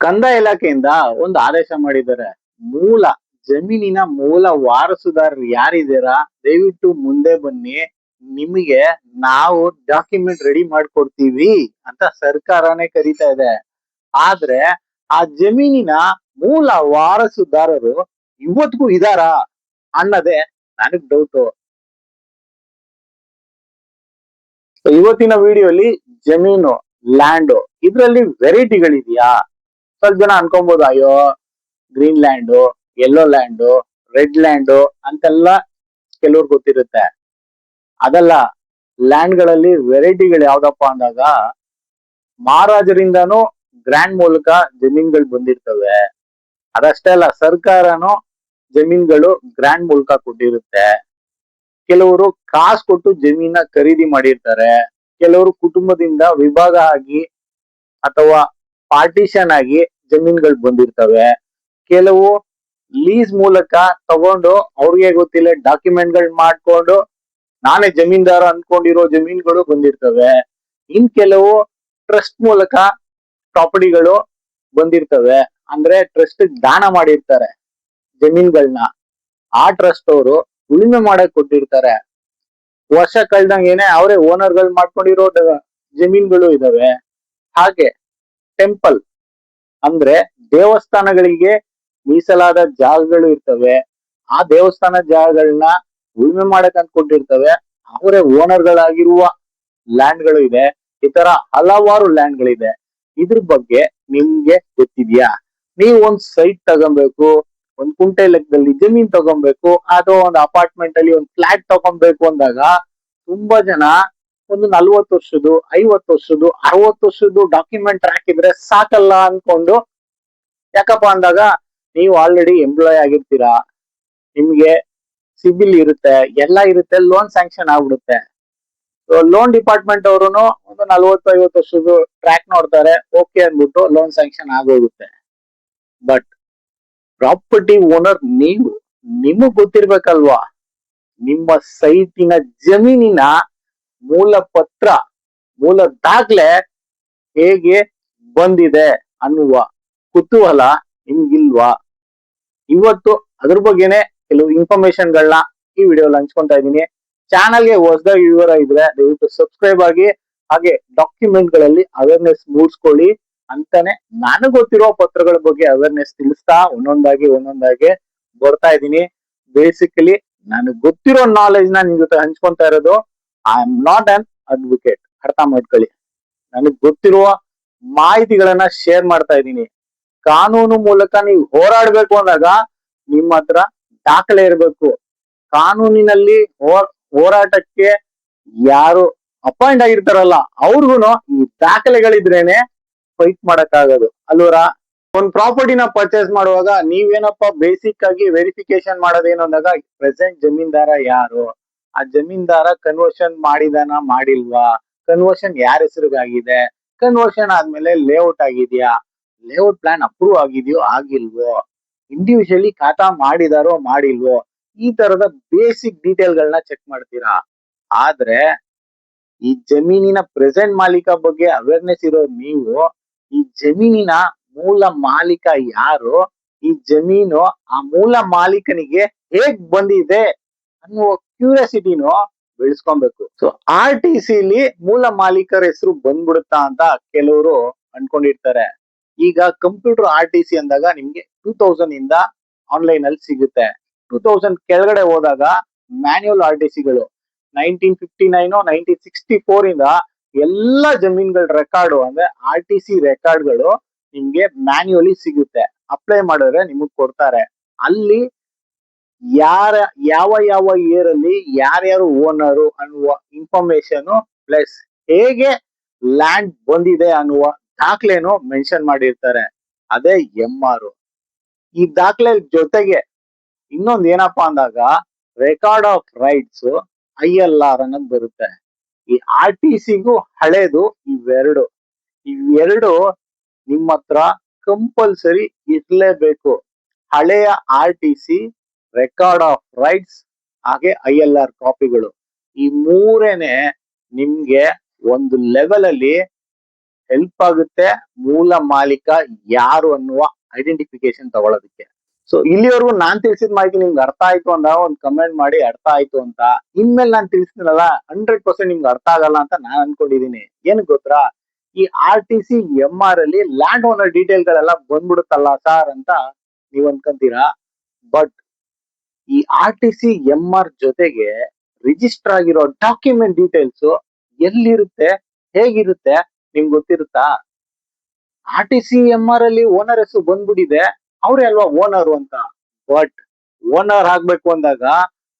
ಕಂದಾಯ ಇಲಾಖೆಯಿಂದ ಒಂದು ಆದೇಶ ಮಾಡಿದ್ದಾರೆ. ಮೂಲ ಜಮೀನಿನ ಮೂಲ ವಾರಸುದಾರರು ಯಾರಿದ್ದೀರಾ ದಯವಿಟ್ಟು ಮುಂದೆ ಬನ್ನಿ, ನಿಮಗೆ ನಾವು ಡಾಕ್ಯುಮೆಂಟ್ ರೆಡಿ ಮಾಡ್ಕೊಡ್ತೀವಿ ಅಂತ ಸರ್ಕಾರನೇ ಕರೀತಾ ಇದೆ. ಆದ್ರೆ ಆ ಜಮೀನಿನ ಮೂಲ ವಾರಸುದಾರರು ಇವತ್ತಿಗೂ ಇದಾರಾ ಅನ್ನೋದೇ ನನಗ್ ಡೌಟು. ಇವತ್ತಿನ ವಿಡಿಯೋಲಿ ಜಮೀನು ಲ್ಯಾಂಡ್ ಇದ್ರಲ್ಲಿ ವೆರೈಟಿಗಳಿದೆಯಾ? ಸ್ವಲ್ಪ ಜನ ಅನ್ಕೊಬಹುದು, ಅಯ್ಯೋ green land, yellow land, red land ಅಂತೆಲ್ಲ ಕೆಲವ್ರು ಗೊತ್ತಿರುತ್ತೆ. ಅದಲ್ಲ, ಲ್ಯಾಂಡ್ ಗಳಲ್ಲಿ ವೆರೈಟಿಗಳು ಯಾವ್ದಪ್ಪ ಅಂದಾಗ ಮಹಾರಾಜರಿಂದಾನು ಗ್ರ್ಯಾಂಡ್ ಮೂಲಕ ಜಮೀನ್ಗಳು ಬಂದಿರ್ತವೆ. ಅದಷ್ಟೇ ಅಲ್ಲ, ಸರ್ಕಾರನು ಜಮೀನ್ಗಳು ಗ್ರ್ಯಾಂಡ್ ಮೂಲಕ ಕೊಟ್ಟಿರುತ್ತೆ. ಕೆಲವರು ಕಾಸು ಕೊಟ್ಟು ಜಮೀನ ಖರೀದಿ ಮಾಡಿರ್ತಾರೆ. ಕೆಲವರು ಕುಟುಂಬದಿಂದ ವಿಭಾಗ ಆಗಿ ಅಥವಾ ಪಾರ್ಟಿಷನ್ ಆಗಿ ಜಮೀನ್ಗಳು ಬಂದಿರ್ತವೆ. ಕೆಲವು ಲೀಸ್ ಮೂಲಕ ತಗೊಂಡು ಅವ್ರಿಗೆ ಗೊತ್ತಿಲ್ಲ ಡಾಕ್ಯುಮೆಂಟ್ ಗಳು ಮಾಡ್ಕೊಂಡು ನಾನೇ ಜಮೀನ್ದಾರ ಅನ್ಕೊಂಡಿರೋ ಜಮೀನ್ಗಳು ಬಂದಿರ್ತವೆ. ಇನ್ ಕೆಲವು ಟ್ರಸ್ಟ್ ಮೂಲಕ ಪ್ರಾಪರ್ಟಿಗಳು ಬಂದಿರ್ತವೆ. ಅಂದ್ರೆ ಟ್ರಸ್ಟ್ ದಾನ ಮಾಡಿರ್ತಾರೆ ಜಮೀನ್ಗಳನ್ನ. ಆ ಟ್ರಸ್ಟ್ ಅವರು ಉಳಿಮೆ ಮಾಡಕ್ ಕೊಟ್ಟಿರ್ತಾರೆ. ವರ್ಷ ಕಳ್ದಂಗೆನೆ ಅವರೇ ಓನರ್ ಗಳು ಮಾಡ್ಕೊಂಡಿರೋ ಜಮೀನ್ಗಳು ಇದಾವೆ. ಹಾಗೆ ಟೆಂಪಲ್ ಅಂದ್ರೆ ದೇವಸ್ಥಾನಗಳಿಗೆ ಮೀಸಲಾದ ಜಾಗಗಳು ಇರ್ತವೆ. ಆ ದೇವಸ್ಥಾನ ಜಾಗಗಳನ್ನ ಉಳುಮೆ ಮಾಡಕ್ ಅನ್ಕೊಂಡಿರ್ತವೆ. ಅವರೇ ಓನರ್ ಗಳಾಗಿರುವ ಲ್ಯಾಂಡ್ ಗಳು ಇದೆ. ಈ ತರ ಹಲವಾರು ಲ್ಯಾಂಡ್ ಗಳಿದೆ. ಇದ್ರ ಬಗ್ಗೆ ನಿಮ್ಗೆ ಗೊತ್ತಿದ್ಯಾ? ನೀವು ಒಂದ್ ಸೈಟ್ ತಗೊಬೇಕು, ಒಂದ್ ಕುಂಟೆ ಲೆಕ್ಕದಲ್ಲಿ ಜಮೀನ್ ತಗೊಬೇಕು, ಅಥವಾ ಒಂದು ಅಪಾರ್ಟ್ಮೆಂಟ್ ಅಲ್ಲಿ ಒಂದು ಫ್ಲಾಟ್ ತಗೊಬೇಕು ಅಂದಾಗ ತುಂಬಾ ಜನ ಒಂದು 40 ವರ್ಷದ್ದು, 50 ವರ್ಷದ್ದು, 60 ವರ್ಷದ್ದು ಡಾಕ್ಯುಮೆಂಟ್ ಹಾಕಿದ್ರೆ ಸಾಕಲ್ಲ ಅನ್ಕೊಂಡು, ಯಾಕಪ್ಪ ಅಂದಾಗ ನೀವು ಆಲ್ರೆಡಿ ಎಂಪ್ಲಾಯ್ ಆಗಿರ್ತೀರಾ, ನಿಮ್ಗೆ ಸಿಬಿಲ್ ಇರುತ್ತೆ, ಎಲ್ಲ ಇರುತ್ತೆ, ಲೋನ್ ಸ್ಯಾಂಕ್ಷನ್ ಆಗ್ಬಿಡುತ್ತೆ. ಲೋನ್ ಡಿಪಾರ್ಟ್ಮೆಂಟ್ ಅವರು ಒಂದು 40-50 ವರ್ಷದ್ದು ಟ್ರ್ಯಾಕ್ ನೋಡ್ತಾರೆ, ಓಕೆ ಅಂದ್ಬಿಟ್ಟು ಲೋನ್ ಸ್ಯಾಂಕ್ಷನ್ ಆಗೋಗುತ್ತೆ. ಬಟ್ ಪ್ರಾಪರ್ಟಿ ಓನರ್ ನೀವು, ನಿಮಗ್ ಗೊತ್ತಿರ್ಬೇಕಲ್ವಾ ನಿಮ್ಮ ಸೈಟಿನ ಜಮೀನಿನ ಮೂಲ ಪತ್ರ, ಮೂಲ ದಾಖಲೆ ಹೇಗೆ ಬಂದಿದೆ ಅನ್ನುವ ಕುತೂಹಲ ನಿಮ್ಗಿಲ್ವಾ? ಇವತ್ತು ಅದ್ರ ಬಗ್ಗೆನೆ ಕೆಲವು ಇನ್ಫಾರ್ಮೇಶನ್ ಗಳನ್ನ ಈ ವಿಡಿಯೋಲಿ ಹಂಚ್ಕೊಂತಾ ಇದ್ದೀನಿ. ಚಾನಲ್ಗೆ ಹೊಸದಾಗಿ ವ್ಯೂವರ್ ಇದ್ರೆ ದಯವಿಟ್ಟು ಸಬ್ಸ್ಕ್ರೈಬ್ ಆಗಿ, ಹಾಗೆ ಡಾಕ್ಯುಮೆಂಟ್ ಗಳಲ್ಲಿ ಅವೇರ್ನೆಸ್ ಮೂಡಿಸ್ಕೊಳ್ಳಿ ಅಂತಾನೆ ನನಗೆ ಗೊತ್ತಿರೋ ಪತ್ರಗಳ ಬಗ್ಗೆ ಅವೇರ್ನೆಸ್ ತಿಳಿಸ್ತಾ ಒಂದೊಂದಾಗಿ ಬರ್ತಾ ಇದ್ದೀನಿ. ಬೇಸಿಕಲಿ ನನಗೆ ಗೊತ್ತಿರೋ ನಾಲೆಜ್ ನ ನಿಮ್ ಜೊತೆ ಹಂಚ್ಕೊಂತಾ ಇರೋದು. I am not an advocate, ಅರ್ಥ ಮಾಡ್ಕೊಳ್ಳಿ. ನನಗೆ ಗೊತ್ತಿರುವ ಮಾಹಿತಿಗಳನ್ನ ಶೇರ್ ಮಾಡ್ತಾ ಇದ್ದೀನಿ. ಕಾನೂನು ಮೂಲಕ ನೀವು ಹೋರಾಡ್ಬೇಕು ಅಂದಾಗ ನಿಮ್ಮ ಹತ್ರ ದಾಖಲೆ ಇರಬೇಕು. ಕಾನೂನಿನಲ್ಲಿ ಹೋರಾಟಕ್ಕೆ ಯಾರು ಅಪಾಯಿಂಟ್ ಆಗಿರ್ತಾರಲ್ಲ ಅವ್ರಿಗೂ ಈ ದಾಖಲೆಗಳಿದ್ರೇನೆ ಫೈಟ್ ಮಾಡಕ್ ಆಗೋದು ಅಲ್ವರ. ಒಂದ್ ಪ್ರಾಪರ್ಟಿನ ಪರ್ಚೇಸ್ ಮಾಡುವಾಗ ನೀವೇನಪ್ಪ ಬೇಸಿಕ್ ಆಗಿ ವೆರಿಫಿಕೇಶನ್ ಮಾಡೋದೇನು ಅಂದಾಗ ಪ್ರೆಸೆಂಟ್ ಜಮೀನ್ದಾರ ಯಾರು, ಆ ಜಮೀನ್ದಾರ ಕನ್ವರ್ಷನ್ ಮಾಡಿದಾನ ಮಾಡಿಲ್ವಾ, ಕನ್ವರ್ಷನ್ ಯಾರ ಹೆಸರಿಗಾಗಿದೆ, ಕನ್ವರ್ಷನ್ ಆದ್ಮೇಲೆ ಲೇಔಟ್ ಆಗಿದ್ಯಾ, ಲೇಔಟ್ ಪ್ಲಾನ್ ಅಪ್ರೂವ್ ಆಗಿದ್ಯೋ ಆಗಿಲ್ವೋ, ಇಂಡಿವಿಜುವಲಿ ಖಾತಾ ಮಾಡಿದಾರೋ ಮಾಡಿಲ್ವೋ, ಈ ತರದ ಬೇಸಿಕ್ ಡೀಟೇಲ್ ಗಳನ್ನ ಚೆಕ್ ಮಾಡ್ತೀರಾ. ಆದ್ರೆ ಈ ಜಮೀನಿನ ಪ್ರೆಸೆಂಟ್ ಮಾಲೀಕ ಬಗ್ಗೆ ಅವೇರ್ನೆಸ್ ಇರೋ ನೀವು, ಈ ಜಮೀನಿನ ಮೂಲ ಮಾಲೀಕ ಯಾರು, ಈ ಜಮೀನು ಆ ಮೂಲ ಮಾಲೀಕನಿಗೆ ಹೇಗ್ ಬಂದಿದೆ ಅನ್ನುವ ಕ್ಯೂರಿಯಾಸಿಟಿನೂ ಬೆಳೆಸ್ಕೊಬೇಕು. ಸೊ RTCಲಿ ಮೂಲ ಮಾಲೀಕರ ಹೆಸರು ಬಂದ್ಬಿಡುತ್ತಾ ಅಂತ ಕೆಲವರು ಅನ್ಕೊಂಡಿರ್ತಾರೆ. ಈಗ ಕಂಪ್ಯೂಟರ್ RTC ಅಂದಾಗ ನಿಮ್ಗೆ 2000 ಇಂದ ಆನ್ಲೈನ್ ಅಲ್ಲಿ ಸಿಗುತ್ತೆ. 2000 ಕೆಳಗಡೆ ಹೋದಾಗ ಮ್ಯಾನ್ಯುಯಲ್ RTCಗಳು 1959 1964 ಇಂದ ಎಲ್ಲ ಜಮೀನ್ಗಳ ರೆಕಾರ್ಡು ಅಂದ್ರೆ RTC ರೆಕಾರ್ಡ್ಗಳು ನಿಮ್ಗೆ ಮ್ಯಾನ್ಯುಯಲಿ ಸಿಗುತ್ತೆ. ಅಪ್ಲೈ ಮಾಡಿದ್ರೆ ನಿಮಗ್ ಕೊಡ್ತಾರೆ. ಅಲ್ಲಿ ಯಾವ ಇಯರ್ ಅಲ್ಲಿ ಯಾರ್ಯಾರು ಓನರು ಅನ್ನುವ ಇನ್ಫಾರ್ಮೇಶನ್ ಪ್ಲಸ್ ಹೇಗೆ ಲ್ಯಾಂಡ್ ಬಂದಿದೆ ಅನ್ನುವ ದಾಖಲೆನು ಮೆನ್ಷನ್ ಮಾಡಿರ್ತಾರೆ. ಅದೇ MR. ಈ ದಾಖಲೆ ಜೊತೆಗೆ ಇನ್ನೊಂದು ಏನಪ್ಪಾ ಅಂದಾಗ ರೆಕಾರ್ಡ್ ಆಫ್ ರೈಟ್ಸ್ ILR ಅನ್ನೋದು ಬರುತ್ತೆ. ಈ RTCಗೂ ಹಳೇದು ಇವೆರಡು ನಿಮ್ಮ ಹತ್ರ ಕಂಪಲ್ಸರಿ ಇರ್ಲೇಬೇಕು. ಹಳೆಯ RTC, ರೆಕಾರ್ಡ್ ಆಫ್ ರೈಟ್ಸ್ ಹಾಗೆ ILR ಕಾಪಿಗಳು, ಈ ಮೂರೇನೆ ನಿಮ್ಗೆ ಒಂದು ಲೆವೆಲ್ ಅಲ್ಲಿ ಹೆಲ್ಪ್ ಆಗುತ್ತೆ ಮೂಲ ಮಾಲೀಕ ಯಾರು ಅನ್ನುವ ಐಡೆಂಟಿಫಿಕೇಶನ್ ತಗೊಳ್ಳೋದಕ್ಕೆ. ಸೊ ಇಲ್ಲಿವರೆಗೂ ನಾನ್ ತಿಳಿಸಿದ ಮಾಹಿತಿ ನಿಮ್ಗೆ ಅರ್ಥ ಆಯ್ತು ಅಂದಾಗ ಒಂದು ಕಮೆಂಟ್ ಮಾಡಿ ಅರ್ಥ ಆಯ್ತು ಅಂತ. ಇನ್ಮೇಲೆ ನಾನು ತಿಳಿಸ್ತೀನಲ್ಲ 100% ನಿಮ್ಗೆ ಅರ್ಥ ಆಗಲ್ಲ ಅಂತ ನಾನು ಅನ್ಕೊಂಡಿದೀನಿ. ಏನ್ ಗೊತ್ತಾ, ಈ RTC/MR ಅಲ್ಲಿ ಲ್ಯಾಂಡ್ ಓನರ್ ಡೀಟೇಲ್ ಗಳೆಲ್ಲ ಬಂದ್ಬಿಡುತ್ತಲ್ಲ ಸರ್ ಅಂತ ನೀವ್ ಅನ್ಕೊಂತೀರಾ. ಬಟ್ ಈ RTC/MR ಜೊತೆಗೆ ರಿಜಿಸ್ಟರ್ ಆಗಿರೋ ಡಾಕ್ಯುಮೆಂಟ್ ಡೀಟೇಲ್ಸ್ ಎಲ್ಲಿರುತ್ತೆ, ಹೇಗಿರುತ್ತೆ ನಿಮ್ಗೆ ಗೊತ್ತಿರುತ್ತಾ? RTC/MR ಅಲ್ಲಿ ಓನರ್ ಹೆಸರು ಬಂದ್ಬಿಟ್ಟಿದೆ, ಅವ್ರೇ ಅಲ್ವಾ ಓನರ್ ಅಂತ. ಬಟ್ ಓನರ್ ಆಗ್ಬೇಕು ಅಂದಾಗ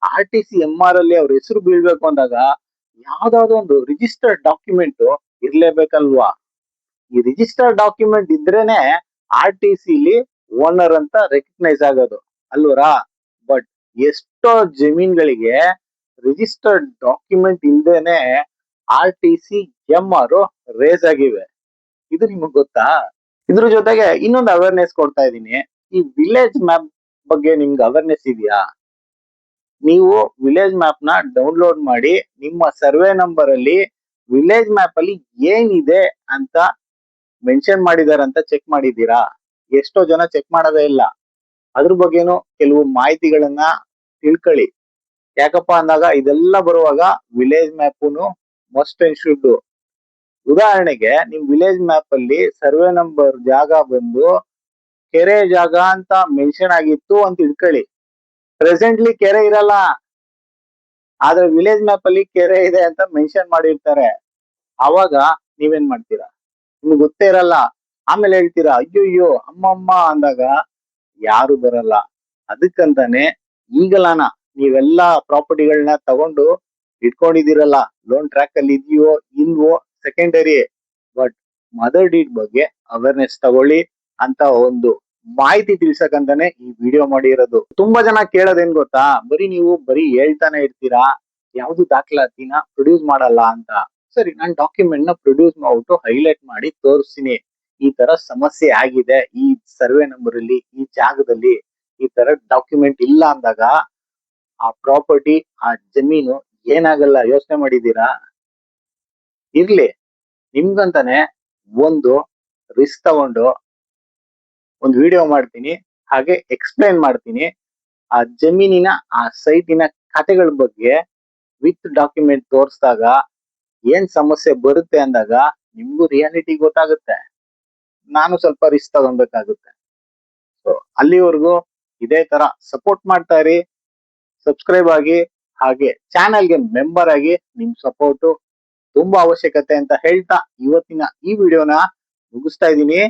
RTC/MR ಅಲ್ಲಿ ಅವ್ರ ಹೆಸರು ಬೀಳ್ಬೇಕು ಅಂದಾಗ ಯಾವ್ದಾವ್ದೋ ಒಂದು ರಿಜಿಸ್ಟರ್ಡ್ ಡಾಕ್ಯುಮೆಂಟ್ ಇರ್ಲೇಬೇಕಲ್ವಾ. ಈ ರಿಜಿಸ್ಟರ್ಡ್ ಡಾಕ್ಯುಮೆಂಟ್ ಇದ್ರೇನೆ RTC ಓನರ್ ಅಂತ ರೆಕಗ್ನೈಸ್ ಆಗೋದು ಅಲ್ವರಾ. ಬಟ್ ಎಷ್ಟೋ ಜಮೀನ್ಗಳಿಗೆ ರಿಜಿಸ್ಟರ್ಡ್ ಡಾಕ್ಯುಮೆಂಟ್ ಇಲ್ದೇನೆ RTC/MR ರೇಸ್ ಆಗಿವೆ. ಇದು ನಿಮಗ್ ಗೊತ್ತಾ? ಇದ್ರ ಜೊತೆಗೆ ಇನ್ನೊಂದು ಅವೇರ್ನೆಸ್ ಕೊಡ್ತಾ ಇದೀನಿ. ಈ ವಿಲೇಜ್ ಮ್ಯಾಪ್ ಬಗ್ಗೆ ನಿಮ್ಗೆ ಅವೇರ್ನೆಸ್ ಇದೆಯಾ? ನೀವು ವಿಲೇಜ್ ಮ್ಯಾಪ್ ನ ಡೌನ್ಲೋಡ್ ಮಾಡಿ ನಿಮ್ಮ ಸರ್ವೆ ನಂಬರ್ ಅಲ್ಲಿ ವಿಲೇಜ್ ಮ್ಯಾಪ್ ಅಲ್ಲಿ ಏನಿದೆ ಅಂತ ಮೆನ್ಷನ್ ಮಾಡಿದಾರಂತ ಚೆಕ್ ಮಾಡಿದೀರಾ? ಎಷ್ಟೋ ಜನ ಚೆಕ್ ಮಾಡೋದೇ ಇಲ್ಲ. ಅದ್ರ ಬಗ್ಗೆನು ಕೆಲವು ಮಾಹಿತಿಗಳನ್ನ ತಿಳ್ಕೊಳ್ಳಿ. ಯಾಕಪ್ಪ ಅಂದಾಗ ಇದೆಲ್ಲ ಬರುವಾಗ ವಿಲೇಜ್ ಮ್ಯಾಪುನು ಮಸ್ಟ್ ಅಂಡ್ ಶುಡ್. ಉದಾಹರಣೆಗೆ ನಿಮ್ ವಿಲೇಜ್ ಮ್ಯಾಪ್ ಅಲ್ಲಿ ಸರ್ವೆ ನಂಬರ್ ಜಾಗ ಬಂದು ಕೆರೆ ಜಾಗ ಅಂತ ಮೆನ್ಷನ್ ಆಗಿತ್ತು ಅಂತ ಇಟ್ಕೊಳ್ಳಿ. ಪ್ರೆಸೆಂಟ್ಲಿ ಕೆರೆ ಇರಲ್ಲ, ಆದ್ರೆ ವಿಲೇಜ್ ಮ್ಯಾಪ್ ಅಲ್ಲಿ ಕೆರೆ ಇದೆ ಅಂತ ಮೆನ್ಷನ್ ಮಾಡಿರ್ತಾರೆ. ಅವಾಗ ನೀವೇನ್ ಮಾಡ್ತೀರಾ? ನಿಮ್ಗೆ ಗೊತ್ತೇ ಇರಲ್ಲ. ಆಮೇಲೆ ಹೇಳ್ತೀರಾ ಅಯ್ಯೋ ಅಮ್ಮಮ್ಮ ಅಂದಾಗ ಯಾರು ಬರಲ್ಲ. ಅದಕ್ಕಂತಾನೆ ಈಗಲಾನ ನೀವೆಲ್ಲಾ ಪ್ರಾಪರ್ಟಿಗಳನ್ನ ತಗೊಂಡು ಇಟ್ಕೊಂಡಿದ್ದೀರಲ್ಲ, ಲೋನ್ ಟ್ರ್ಯಾಕ್ ಅಲ್ಲಿ ಇದೆಯೋ ಇಲ್ವೋ ಸೆಕೆಂಡರಿ. ಬಟ್ ಮದರ್ ಡೀಡ್ ಬಗ್ಗೆ ಅವೇರ್ನೆಸ್ ತಗೊಳ್ಳಿ ಅಂತ ಒಂದು ಮಾಹಿತಿ ತಿಳ್ಸಕಂತಾನೆ ಈ ವಿಡಿಯೋ ಮಾಡಿರೋದು. ತುಂಬಾ ಜನ ಕೇಳೋದೇನ್ ಗೊತ್ತಾ, ಬರೀ ಹೇಳ್ತಾನೆ ಇರ್ತೀರಾ, ಯಾವ್ದು ದಾಖಲಾತಿನ ಪ್ರೊಡ್ಯೂಸ್ ಮಾಡಲ್ಲ ಅಂತ. ಸರಿ, ನಾನು ಡಾಕ್ಯುಮೆಂಟ್ ನ ಪ್ರೊಡ್ಯೂಸ್ ಮಾಡ್ಬಿಟ್ಟು ಹೈಲೈಟ್ ಮಾಡಿ ತೋರಿಸ್ತೀನಿ. ಈ ತರ ಸಮಸ್ಯೆ ಆಗಿದೆ, ಈ ಸರ್ವೆ ನಂಬರ್ ಅಲ್ಲಿ ಈ ಜಾಗದಲ್ಲಿ ಈ ತರ ಡಾಕ್ಯುಮೆಂಟ್ ಇಲ್ಲ ಅಂದಾಗ ಆ ಪ್ರಾಪರ್ಟಿ, ಆ ಜಮೀನು ಏನಾಗಲ್ಲ. ಯೋಚನೆ ಮಾಡಿದೀರಾ? ಇರ್ಲಿ, ನಿಮ್ಗಂತಾನೆ ಒಂದು ರಿಸ್ಕ್ ತಗೊಂಡು ಒಂದು ವಿಡಿಯೋ ಮಾಡ್ತೀನಿ, ಹಾಗೆ ಎಕ್ಸ್ಪ್ಲೈನ್ ಮಾಡ್ತೀನಿ. ಆ ಜಮೀನಿನ ಆ ಸೈಟಿನ ಕಥೆಗಳ ಬಗ್ಗೆ ವಿತ್ ಡಾಕ್ಯುಮೆಂಟ್ ತೋರಿಸಿದಾಗ ಏನ್ ಸಮಸ್ಯೆ ಬರುತ್ತೆ ಅಂದಾಗ ನಿಮ್ಗೂ ರಿಯಾಲಿಟಿ ಗೊತ್ತಾಗುತ್ತೆ. ನಾನು ಸ್ವಲ್ಪ ರಿಸ್ಕ್ ತಗೊಬೇಕಾಗುತ್ತೆ. ಸೊ ಅಲ್ಲಿವರೆಗೂ ಇದೇ ತರ ಸಪೋರ್ಟ್ ಮಾಡ್ತಾ ಇರಿ, ಸಬ್ಸ್ಕ್ರೈಬ್ ಆಗಿ, ಹಾಗೆ ಚಾನೆಲ್ಗೆ ಮೆಂಬರ್ ಆಗಿ. ನಿಮ್ ಸಪೋರ್ಟ್ ತುಂಬಾ ಅವಶ್ಯಕತೆ ಅಂತ ಹೇಳ್ತಾ ಇವತ್ತಿನ ಈ ವಿಡಿಯೋನ ಮುಗಿಸ್ತಾ ಇದ್ದೀನಿ.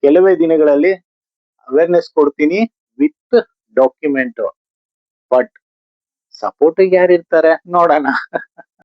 ಕೆಲವೇ ದಿನಗಳಲ್ಲಿ ಅವೇರ್ನೆಸ್ ಕೊಡ್ತೀನಿ ವಿತ್ ಡಾಕ್ಯುಮೆಂಟ್. ಬಟ್ ಸಪೋರ್ಟಿಗೆ ಯಾರಿರ್ತಾರೆ ನೋಡೋಣ.